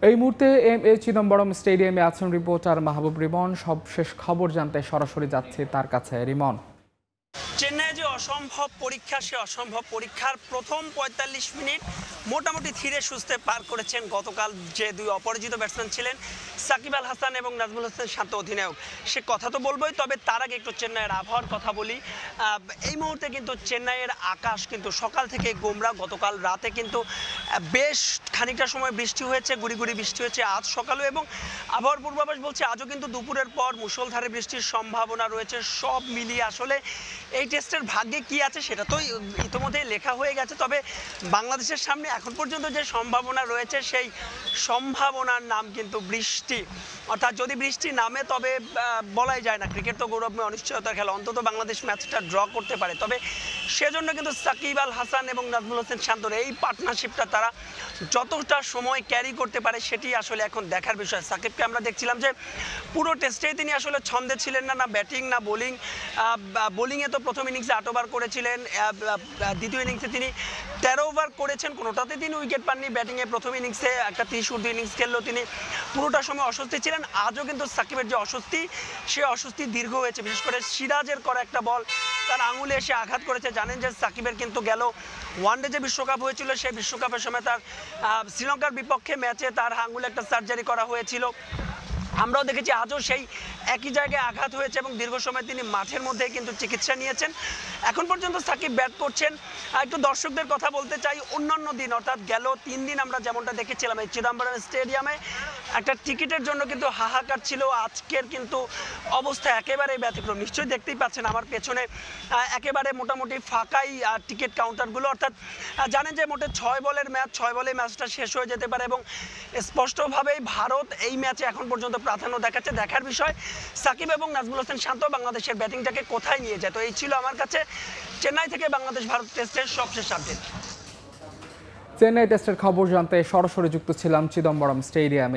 এই মুহূর্তে এম.এ. চিদম্বরম স্টেডিয়ামে আছেন রিপোর্টার মাহবুব রিমন। সবশেষ খবর জানতে সরাসরি যাচ্ছে তার কাছে। রিমন, চেন্নাইয়ে যে অসম্ভব পরীক্ষা, সে অসম্ভব পরীক্ষার প্রথম ৪৫ মিনিট মোটামুটি ধীরে সুস্থে পার করেছেন গতকাল যে দুই অপরাজিত ব্যাটসম্যান ছিলেন সাকিব আল হাসান এবং নাজমুল হোসেন শান্ত অধিনায়ক। সে কথা তো বলবোই, তবে তার আগে একটু চেন্নাইয়ের আবহাওয়ার কথা বলি। এই মুহূর্তে কিন্তু চেন্নাইয়ের আকাশ কিন্তু সকাল থেকে গোমরা। গতকাল রাতে কিন্তু বেশ খানিকটা সময় বৃষ্টি হয়েছে, গুড়ি গুড়ি বৃষ্টি হয়েছে আজ সকালেও, এবং আবহাওয়ার পূর্বাভাস বলছে আজও কিন্তু দুপুরের পর মুষলধারে বৃষ্টির সম্ভাবনা রয়েছে। সব মিলিয়ে আসলে এই টেস্টের ভাগ্যে কি আছে সেটা তো ইতিমধ্যেই লেখা হয়ে গেছে। তবে বাংলাদেশের সামনে এখন পর্যন্ত যে সম্ভাবনা রয়েছে সেই সম্ভাবনার নাম কিন্তু বৃষ্টি। অর্থাৎ যদি বৃষ্টি নামে তবে বলাই যায় না, ক্রিকেট তো গৌরবময় অনিশ্চয়তার খেলা, অন্তত বাংলাদেশ ম্যাচটা ড্র করতে পারে। তবে সেজন্য কিন্তু সাকিব আল হাসান এবং নাজমুল হোসেন শান্তর এই পার্টনারশিপটা তারা যতটা সময় ক্যারি করতে পারে সেটি আসলে এখন দেখার বিষয়। সাকিবকে আমরা দেখছিলাম যে পুরো টেস্টেই তিনি আসলে ছন্দে ছিলেন না, না ব্যাটিং না বোলিং। বোলিংয়ে তো প্রথম ইনিংসে ৮ ওভার করেছিলেন, দ্বিতীয় ইনিংসে তিনি ১৩ ওভার করেছেন, কোনোটাতে তিনি উইকেট পাননি। ব্যাটিংয়ে প্রথম ইনিংসে একটা ৩০ ঊর্ধ্ব ইনিংস খেললেও তিনি পুরোটা সময় অস্বস্তি ছিলেন। আজও কিন্তু সাকিবের যে অস্বস্তি, সে অস্বস্তি দীর্ঘ হয়েছে। বিশেষ করে সিরাজের করা একটা বল তার আঙুলে এসে আঘাত করেছে। জানেন যে সাকিবের কিন্তু গেল ওয়ানডে যে বিশ্বকাপ হয়েছিল, সেই বিশ্বকাপের সময় তার শ্রীলঙ্কার বিপক্ষে ম্যাচে তার আঙুলে একটা সার্জারি করা হয়েছিল। আমরাও দেখেছি আজও সেই একই জায়গায় আঘাত হয়েছে এবং দীর্ঘ সময় তিনি মাঠের মধ্যে কিন্তু চিকিৎসা নিয়েছেন। এখন পর্যন্ত সাকিব ব্যাট করছেন। একটু দর্শকদের কথা বলতে চাই। অন্যান্য দিন অর্থাৎ গেল ৩ দিন আমরা যেমনটা দেখেছিলাম এই চিদম্বরম স্টেডিয়ামে একটা টিকিটের জন্য কিন্তু হাহাকার ছিল। আজকের কিন্তু অবস্থা একেবারে ব্যতিক্রম। নিশ্চয়ই দেখতেই পাচ্ছেন আমার পেছনে একেবারে মোটামুটি ফাঁকাই টিকিট কাউন্টারগুলো। অর্থাৎ জানেন যে মোটে ৬ বলের ম্যাচ, ৬ বলে ম্যাচটা শেষ হয়ে যেতে পারে এবং স্পষ্টভাবেই ভারত এই ম্যাচে এখন পর্যন্ত প্রাধান্য দেখাচ্ছে। দেখার বিষয় সাকিব এবং নাজমুল হোসেন শান্ত বাংলাদেশের ব্যাটিংটাকে কোথায় নিয়ে যায়। তো এই ছিল আমার কাছে চেন্নাই থেকে বাংলাদেশ ভারত টেস্টের সবশেষ আপডেট। চেন্নাই টেস্টের খবর জানতে সরাসরি যুক্ত ছিলাম চিদম্বরম স্টেডিয়ামে।